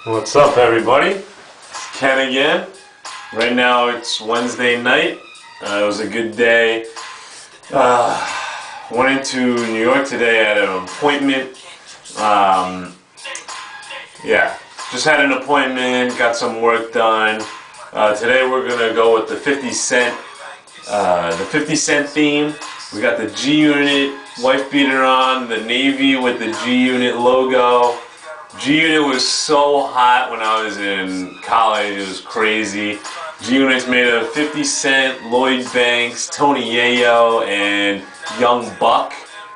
What's up, everybody? It's Ken again. Right now it's Wednesday night. It was a good day. Went into New York today. I had an appointment. Yeah, just had an appointment. Got some work done. Today we're gonna go with the 50 Cent, theme. We got the G Unit wife beater on, the navy with the G Unit logo. G Unit was so hot when I was in college, it was crazy. G Unit's made of 50 Cent, Lloyd Banks, Tony Yayo, and Young Buck.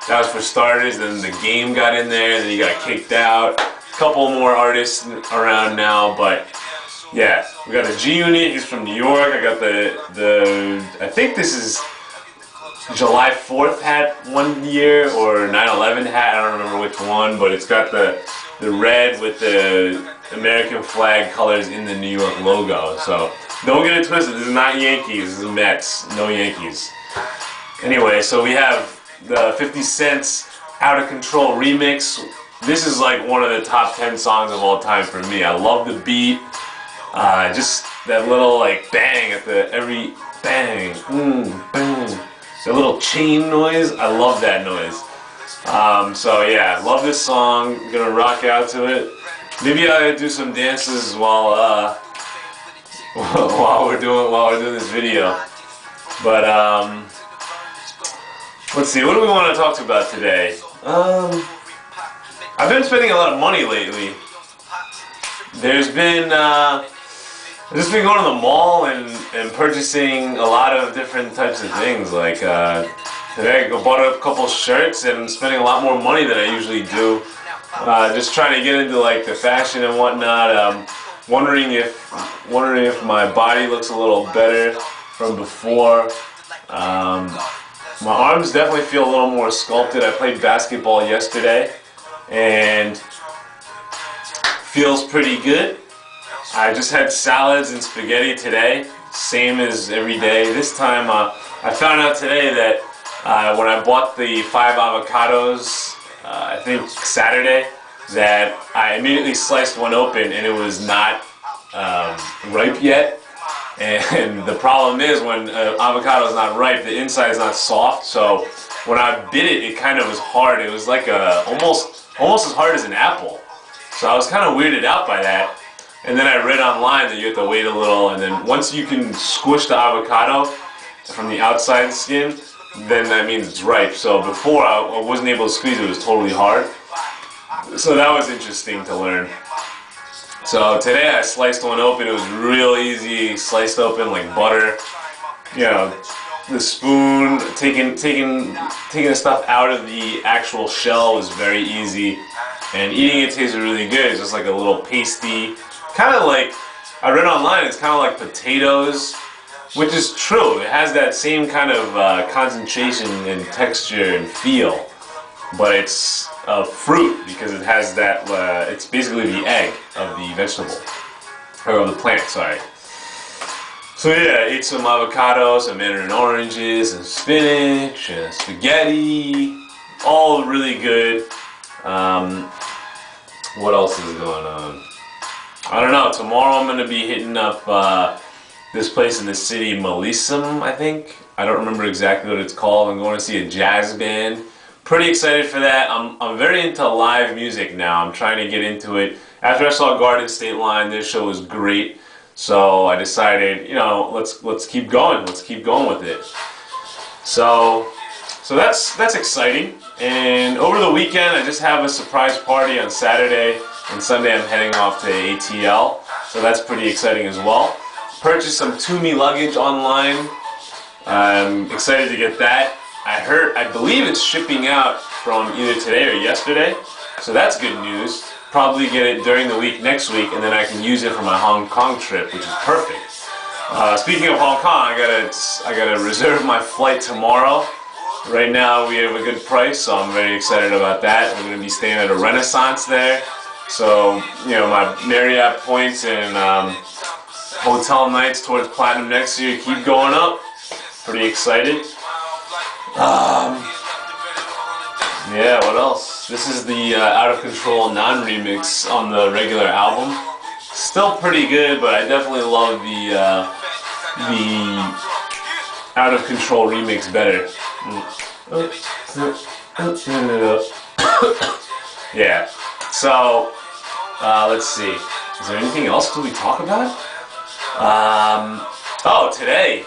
That was for starters, then the Game got in there, then he got kicked out. A couple more artists around now, but yeah, we got a G Unit, he's from New York. I got the I think this is July 4th hat one year, or 9/11 hat, I don't remember which one, but it's got the red with the American flag colors in the New York logo. So don't get it twisted, this is not Yankees, this is Mets, no Yankees. Anyway, so we have the 50 Cent's Out of Control remix. This is like one of the top 10 songs of all time for me. I love the beat, just that little like bang at the every bang, bang. The little chain noise, I love that noise. So yeah, love this song. Gonna rock out to it. Maybe I'll do some dances while while we're doing this video. But let's see. What do we want to talk about today? I've been spending a lot of money lately. I've just been going to the mall and purchasing a lot of different types of things. Like today I bought a couple shirts and I'm spending a lot more money than I usually do. Just trying to get into like the fashion and whatnot. Wondering if my body looks a little better from before. My arms definitely feel a little more sculpted. I played basketball yesterday and feels pretty good. I just had salads and spaghetti today, same as every day. This time I found out today that when I bought the 5 avocados, I think Saturday, that I immediately sliced one open and it was not ripe yet. And the problem is when avocado is not ripe, the inside is not soft. So when I bit it, it kind of was hard. It was like almost as hard as an apple. So I was kind of weirded out by that. And then I read online that you have to wait a little, and then once you can squish the avocado from the outside skin, then that means it's ripe. So before I wasn't able to squeeze it, it was totally hard. So that was interesting to learn. So today I sliced one open, it was real easy, sliced open like butter. You know, the spoon, taking the stuff out of the actual shell was very easy. And eating it tasted really good, it's just like a little pasty. Kind of like, I read online, it's kind of like potatoes, which is true. It has that same kind of concentration and texture and feel, but it's a fruit because it has that, it's basically the egg of the vegetable, or of the plant, sorry. So yeah, I ate some avocado, some mandarin oranges, and spinach, and spaghetti, all really good. What else is going on? I don't know, tomorrow I'm going to be hitting up this place in the city, Melisum, I think. I don't remember exactly what it's called. I'm going to see a jazz band. Pretty excited for that. I'm very into live music now. I'm trying to get into it. After I saw Garden State Line, their show was great. So I decided, you know, let's keep going. Let's keep going with it. So that's exciting. And over the weekend, I just have a surprise party on Saturday. And Sunday I'm heading off to ATL, so that's pretty exciting as well. Purchased some Tumi luggage online. I'm excited to get that. I believe it's shipping out from either today or yesterday, so that's good news. Probably get it during the week next week, and then I can use it for my Hong Kong trip, which is perfect. Speaking of Hong Kong, I gotta reserve my flight tomorrow. Right now we have a good price, so I'm very excited about that. We're gonna be staying at a Renaissance there. So, you know, my Marriott points and hotel nights towards Platinum next year keep going up. Pretty excited. Yeah, what else? This is the Out of Control non-remix on the regular album. Still pretty good, but I definitely love the Out of Control remix better. Yeah. So let's see. Is there anything else that we talk about? Oh, today,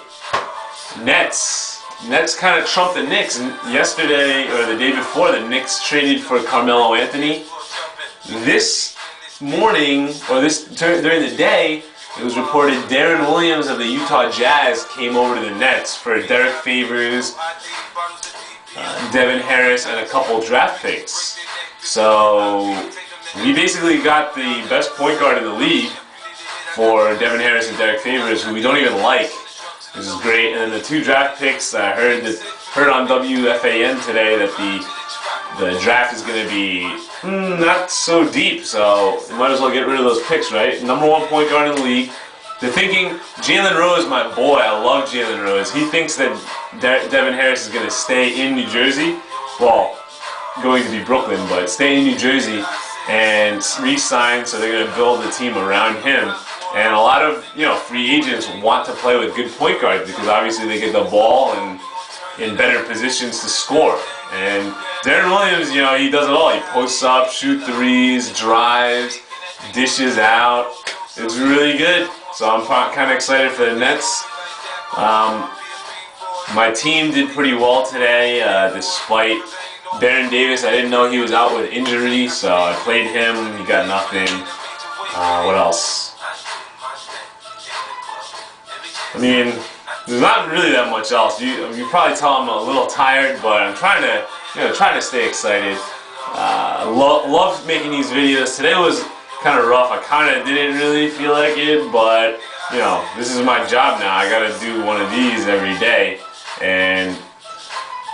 Nets. Nets kind of trumped the Knicks. Yesterday, or the day before, the Knicks traded for Carmelo Anthony. This morning, or during the day, it was reported Darren Williams of the Utah Jazz came over to the Nets for Derek Favors, Devin Harris, and a couple draft picks. So we basically got the best point guard in the league for Devin Harris and Derek Favors, who we don't even like. This is great. And then the 2 draft picks, I heard on WFAN today that the draft is going to be not so deep, so you might as well get rid of those picks, right? Number 1 point guard in the league. They're thinking Jalen Rose, my boy. I love Jalen Rose. He thinks that Devin Harris is going to stay in New Jersey. Well, going to be Brooklyn, but stay in New Jersey and re-sign, so they're going to build the team around him. And a lot of free agents want to play with good point guards because obviously they get the ball and in better positions to score. And Darren Williams, he does it all. He posts up, shoots threes, drives, dishes out. It's really good. So I'm kind of excited for the Nets. My team did pretty well today, despite Baron Davis. I didn't know he was out with injury, so I played him. He got nothing. What else? I mean, there's not really that much else. You probably tell I'm a little tired, but I'm trying to stay excited. Love making these videos. Today was kind of rough. I kind of didn't really feel like it, but this is my job now. I got to do one of these every day, and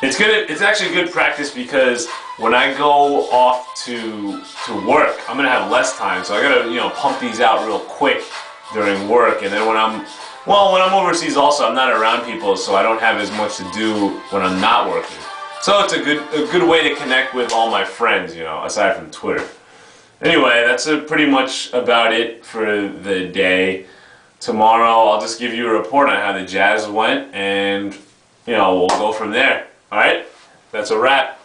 it's actually good practice because when I go off to work, I'm gonna have less time, so I gotta pump these out real quick during work, and then when I'm overseas also, I'm not around people, so I don't have as much to do when I'm not working. So it's a good way to connect with all my friends, aside from Twitter. Anyway, that's pretty much about it for the day. Tomorrow, I'll just give you a report on how the Jazz went, and we'll go from there. All right, that's a wrap.